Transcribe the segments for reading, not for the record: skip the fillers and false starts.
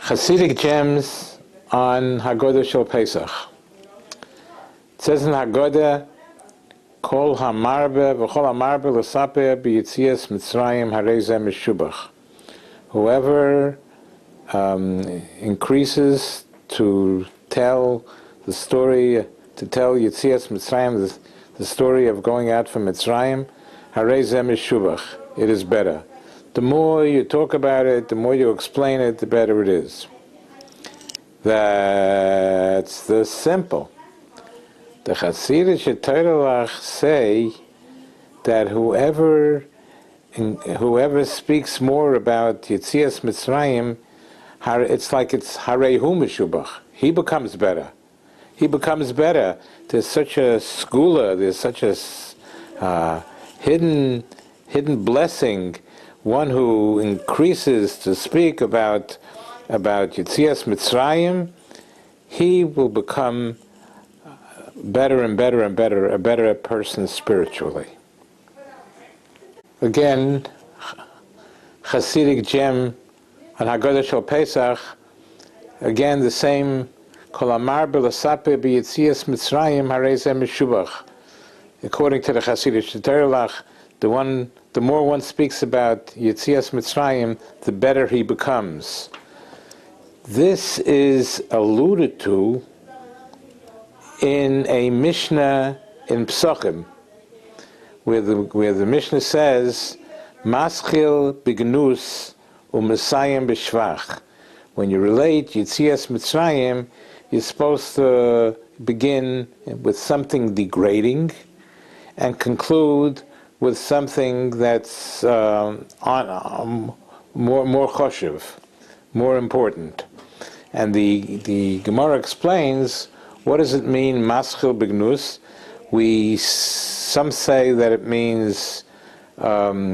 Chassidic gems on Hagada Shel Pesach. It says in Hagada, Kol hamarbe v'chol hamarbe l'saper b'yitzias Mitzrayim harei zeh meshubach. Whoever increases to tell the story, to tell Yitzias Mitzrayim, the story of going out from Mitzrayim, harei zeh meshubach. It is better. The more you talk about it, the more you explain it, the better it is. That's the simple. The Chassidic Torah say that whoever speaks more about Yitzias Mitzrayim, it's like it's Harei Hu Meshubach. He becomes better. He becomes better. There's such a skula, there's such a hidden blessing. One who increases to speak about Yitzias Mitzrayim, he will become better and better and better, a better person spiritually. Again, Chassidic gem on Hagada Shel Pesach, again the same, Kol amar b'lasape b'yitzias Mitzrayim harei zeh meshubach. According to the Chassidic Torah, the more one speaks about Yitzias Mitzrayim, the better he becomes. This is alluded to in a Mishnah in Pesachim, where the Mishnah says, Maschil b'gnus u'mesayim b'shvach. When you relate Yitzias Mitzrayim, you're supposed to begin with something degrading and conclude with something that's more choshev, more important. And the Gemara explains, what does it mean, maschil b'gnus? Some say that it means mitchila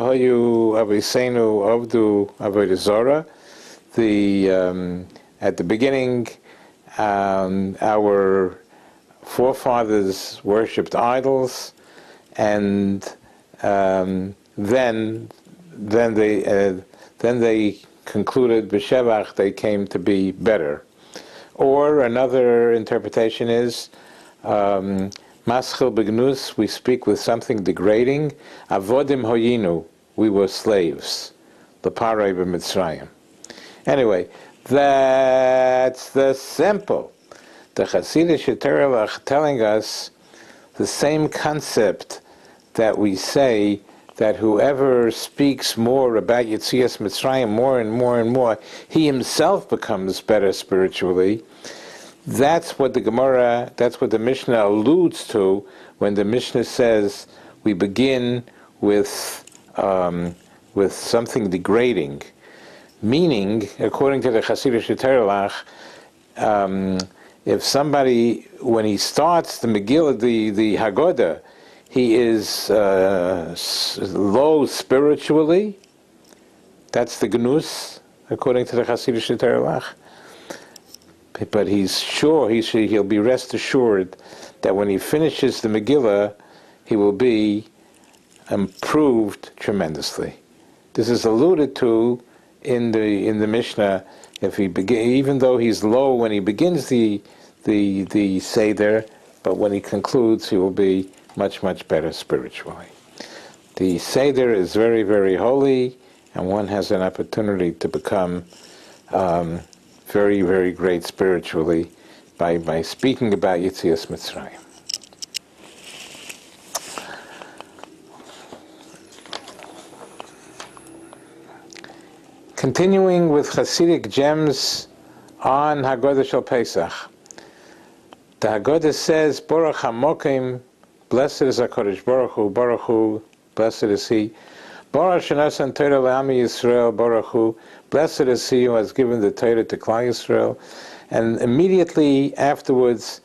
hayu aviseinu avdu avodah zara. At the beginning, our forefathers worshipped idols, and then they concluded b'shevach they came to be better. Or another interpretation is maschil b'gnus, we speak with something degrading. Avodim hoyinu, we were slaves. L'parei b'Mitzrayim. Anyway, that's the simple. The Chassidic Torah telling us the same concept that we say that whoever speaks more about Yitzias Mitzrayim more and more and more, he himself becomes better spiritually. That's what the Mishnah alludes to when the Mishnah says we begin with something degrading. Meaning, according to the Chassidic Torah, if somebody, when he starts the Megillah, the Haggadah, he is low spiritually. That's the Gnus, according to the Chassidic Torah. But he's sure, he'll be rest assured that when he finishes the Megillah, he will be improved tremendously. This is alluded to in the Mishnah. If he even though he's low when he begins the Seder, but when he concludes, he will be much, much better spiritually. The Seder is very, very holy, and one has an opportunity to become very, very great spiritually by speaking about Yitzias Mitzrayim. Continuing with Chassidic gems on Hagada Shel Pesach. The Haggadah says, Baruch HaMokim, blessed is HaKadosh Baruch Hu, blessed is He. Baruch Shenasan Torah L'Ami Yisrael, Baruch Hu, blessed is He who has given the Torah to Klal Yisrael. And immediately afterwards,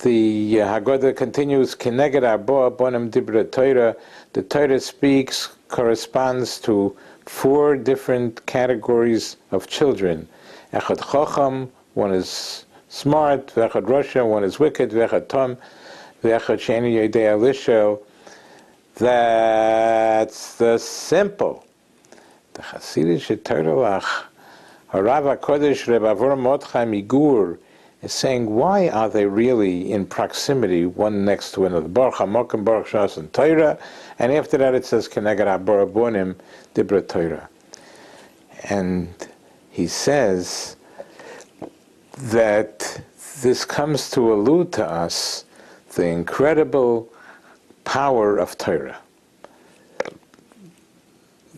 the Haggadah continues, Keneged Arba Bonim Dibra Torah. The Torah speaks, corresponds to 4 different categories of children. Echad Chacham, one is smart, V'echad Rasha, one is wicked, V'echad Tom, V'echad Sheni Yodei Alishel. That's the simple. The Chassidic Torah, Harav HaKodesh Reb Avram Mordechai Migur, is saying, why are they really in proximity, one next to another? Baruch HaMokim, Baruch Shas and Torah, and after that it says, Keneged HaBarabonim, Dibra Torah. And he says that this comes to allude to us the incredible power of Torah.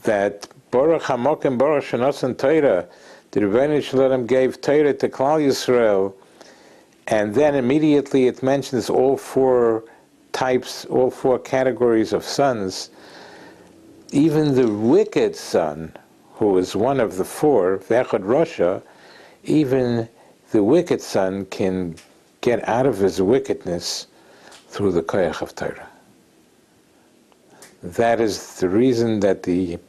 That Baruch HaMokim, Baruch Shas and Torah, the Rebbeinu Shalom gave Torah to Klal Yisrael, and then immediately it mentions all four types, all four categories of sons. Even the wicked son, who is one of the four, V'echad Rosha, even the wicked son can get out of his wickedness through the koyach of Torah. That is the reason that the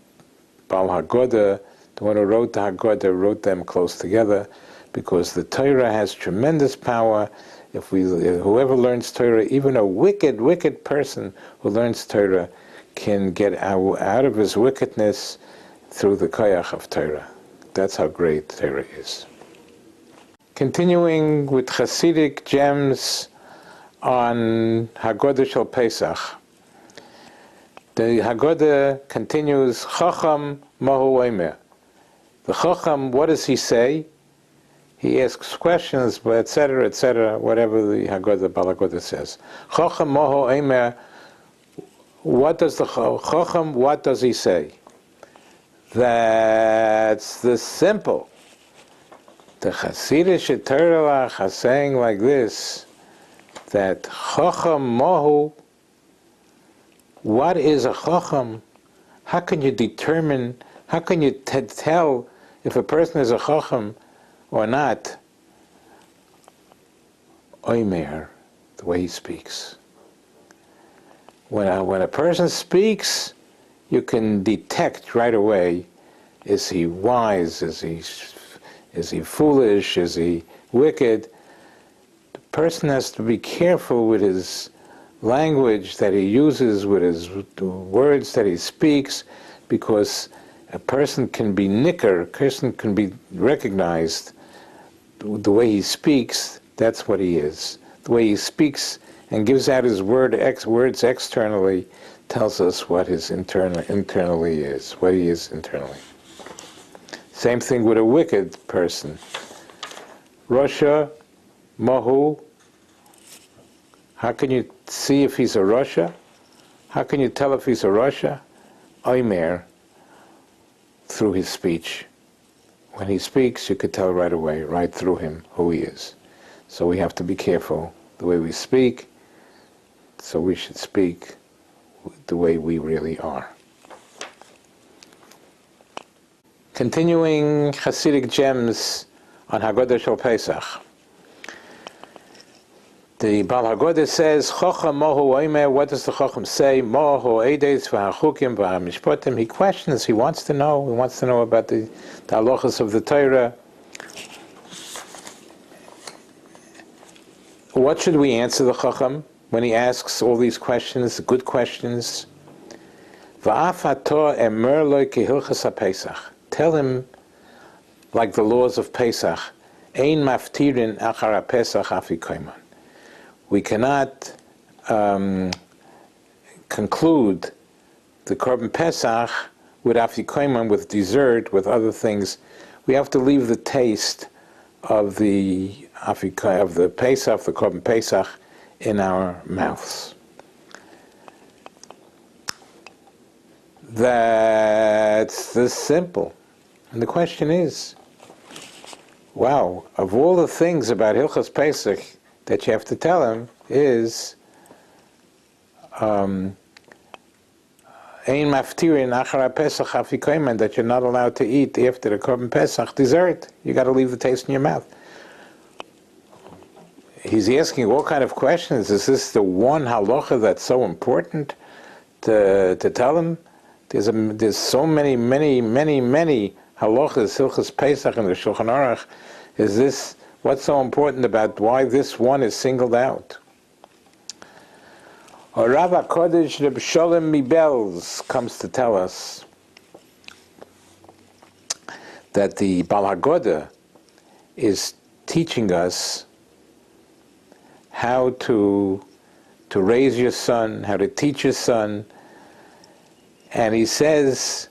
Baal Hagada, the one who wrote the Hagada, wrote them close together, because the Torah has tremendous power. Whoever learns Torah, even a wicked person who learns Torah, can get out of his wickedness through the koyach of Torah. That's how great Torah is. Continuing with Chassidic gems on Hagada Shel Pesach. The Haggadah continues, Chacham Mahu Omer. The Chacham, what does he say? He asks questions, but etc., whatever the Haggadah, Baal Haggadah says. Chacham Mahu Omer, what does the Chacham, what does he say? That's the simple. The Chassidic Torah are saying like this, that Chacham Mahu, what is a Chacham? How can you determine, how can you tell if a person is a Chacham or not? Omer, the way he speaks. When a person speaks, you can detect right away, is he wise, is he foolish, is he wicked? The person has to be careful with his language that he uses, with the words that he speaks, because a person can be nicker, a person can be recognized. The way he speaks, that's what he is. The way he speaks and gives out his words externally tells us what his internally is, what he is internally. Same thing with a wicked person. Rasha, Mahu. How can you see if he's a Rasha? How can you tell if he's a Rasha? Omer, through his speech. When he speaks, you could tell right away, right through him, who he is. So we have to be careful the way we speak, so we should speak the way we really are. Continuing Chassidic gems on Hagada Shel Pesach. The Baal Hagada says, Chacham Mohu Omer, what does the Chacham say? Mohu Eides v'hachukim v'hamishpotim. He questions, he wants to know about the halachas of the Torah. What should we answer the Chacham when he asks all these questions, good questions? V'af haTorah emer lo kehilchas haPesach. Tell him, like the laws of Pesach, Ein maftirin achar haPesach afikoyman. We cannot conclude the Korban Pesach with afikoyman, with dessert, with other things. We have to leave the taste of the Pesach, the Korban Pesach, in our mouths. That's this simple. And the question is, wow, of all the things about Hilchas Pesach that you have to tell him is Ein maftirin achar Pesach afikoyman, that you're not allowed to eat after the Korban Pesach dessert. You got to leave the taste in your mouth. He's asking all kind of questions. Is this the one halacha that's so important to tell him? There's so many halachas, Hilchas Pesach in the Shulchan Aruch. Is this what's so important about why this one is singled out? Or Rav HaKodesh Reb Sholem Mibels comes to tell us that the Bal Hagada is teaching us how to raise your son, how to teach your son. And he says,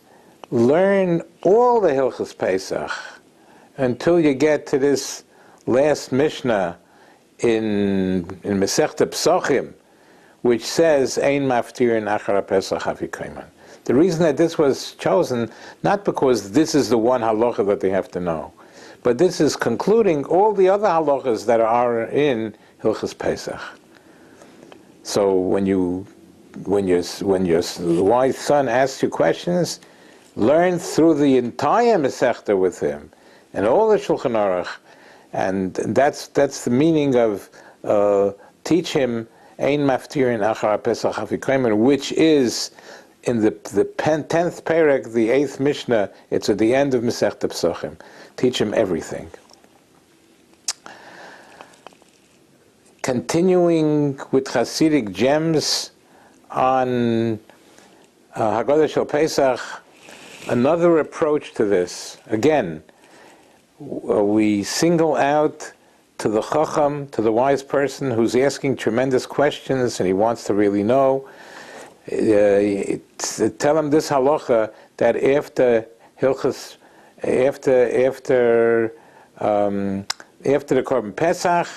learn all the Hilchos Pesach until you get to this last Mishnah in Masechta Pesachim, which says, Ein maftirin achar Pesach hafikaiman. The reason that this was chosen, not because this is the one halacha that they have to know, but this is concluding all the other halachas that are in Hilchos Pesach. So when your wise son asks you questions, learn through the entire Masechta with him and all the Shulchan Aruch, and that's the meaning of teach him Ein maftirin achar Pesach hafikaiman, which is in the 10th parak, the 8th Mishnah. It's at the end of Masechta Pesachim. Teach him everything. Continuing with Chassidic gems on Hagada Shel Pesach, another approach to this. Again, we single out to the Chacham, to the wise person who's asking tremendous questions and he wants to really know. Tell him this halacha, that after Hilchos, after the Korban Pesach,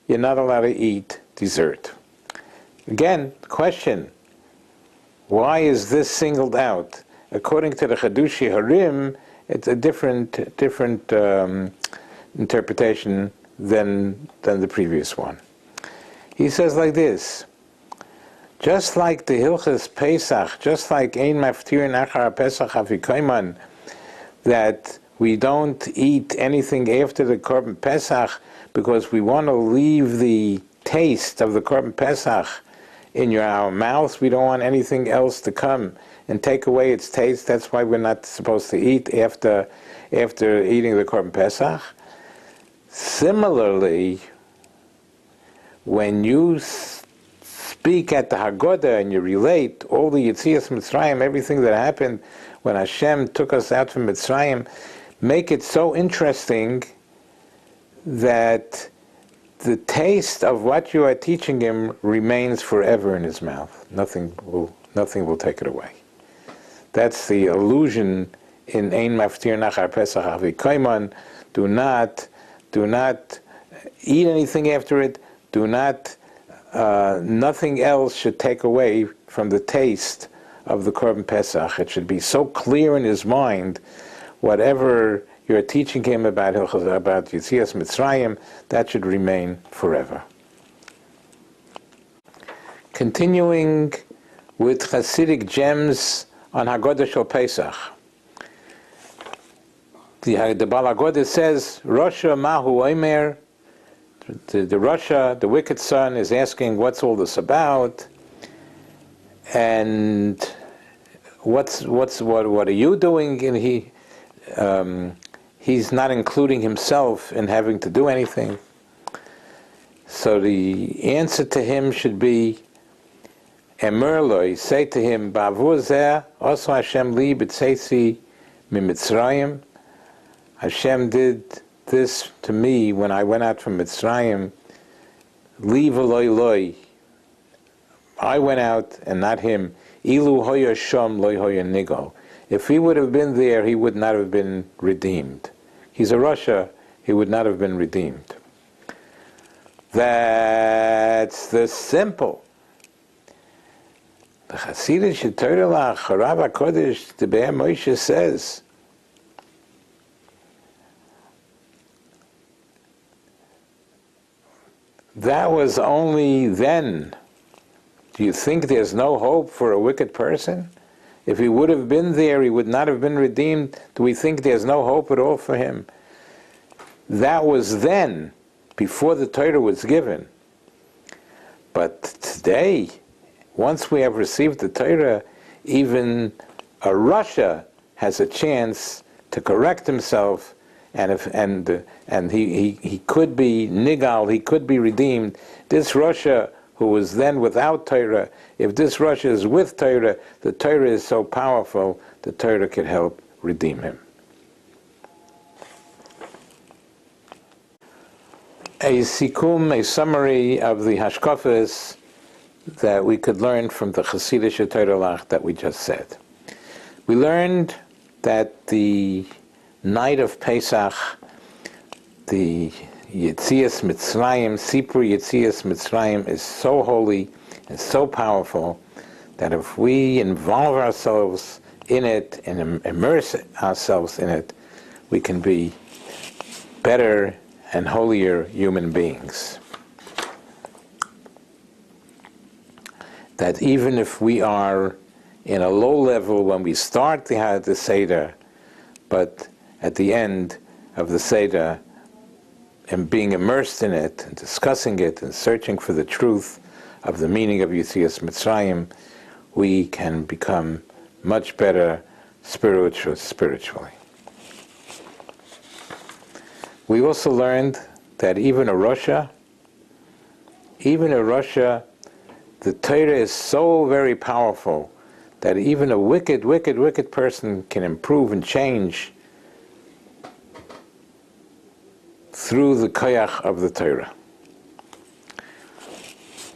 you're not allowed to eat dessert. Again, question: why is this singled out? According to the Chadushi Harim, it's a different interpretation than the previous one. He says like this: just like the Hilchos Pesach, just like Ein maftirin achar Pesach hafikaiman, that we don't eat anything after the Korban Pesach because we want to leave the taste of the Korban Pesach in our mouths. We don't want anything else to come and take away its taste. That's why we're not supposed to eat after eating the Korban Pesach. Similarly, when you speak at the Hagada and you relate all the Yetzias Mitzrayim, everything that happened when Hashem took us out from Mitzrayim, make it so interesting that the taste of what you are teaching him remains forever in his mouth. Nothing will take it away. That's the allusion in Ein maftir nachar Pesach havikaiman. Do not eat anything after it. Do not. Nothing else should take away from the taste of the Korban Pesach. It should be so clear in his mind, whatever you're teaching him about Yetzias Mitzrayim, that should remain forever. Continuing with Chassidic gems on Hagada Shel Pesach. The Bal Hagada says, Rasha Mahu Omer, the Rasha, the wicked son, is asking, what's all this about? And what are you doing? And he's not including himself in having to do anything. So the answer to him should be, Emerloi, say to him, Ba'avur zeh, also Hashem li b'tzeitzi miMitzrayim. Hashem did this to me when I went out from Mitzrayim. Li v'loi loi. I went out and not him. Ilu hoya shom loi hoya nigo. If he would have been there, he would not have been redeemed. He's a Rasha, he would not have been redeemed. That's the simple. The Chassidic Torah Charav HaKodesh, the Be'er Moshe says, that was only then. Do you think there's no hope for a wicked person? If he would have been there, he would not have been redeemed. Do we think there's no hope at all for him? That was then, before the Torah was given. But today, once we have received the Torah, even a Rasha has a chance to correct himself, and he could be nigal, he could be redeemed. This Rasha, who was then without Torah, if this Rasha is with Torah, the Torah is so powerful, the Torah could help redeem him. a sikum, a summary of the hashkafas that we could learn from the Chassidic Torah that we just said. We learned that the night of Pesach, the Yetzias Mitzrayim, Sipur Yetzias Mitzrayim, is so holy and so powerful that if we involve ourselves in it and immerse ourselves in it, we can be better and holier human beings. That even if we are in a low level when we start the Seder, but at the end of the Seder, and being immersed in it, and discussing it, and searching for the truth of the meaning of Yetzias Mitzrayim, we can become much better spiritually. We also learned that even in Russia, the Torah is so very powerful that even a wicked person can improve and change through the koyach of the Torah.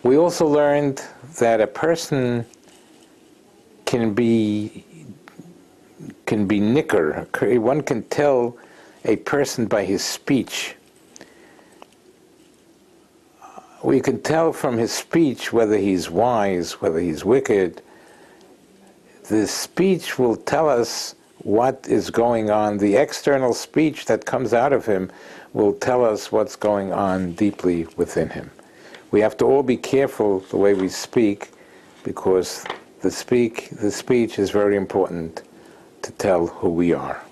We also learned that a person can be nicker. One can tell a person by his speech. We can tell from his speech whether he's wise, whether he's wicked. The speech will tell us what is going on. The external speech that comes out of him will tell us what's going on deeply within him. We have to all be careful the way we speak, because the speech is very important to tell who we are.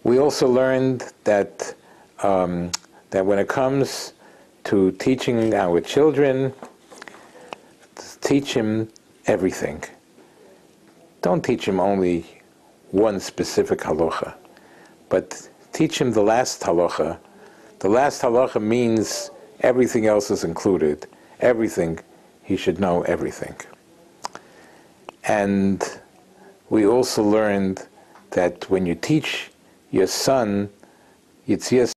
We also learned that when it comes to teaching our children, teach him everything. Don't teach him only one specific halacha, but teach him the last halacha. The last halacha means everything else is included. Everything, he should know everything. And we also learned that when you teach your son Yetzias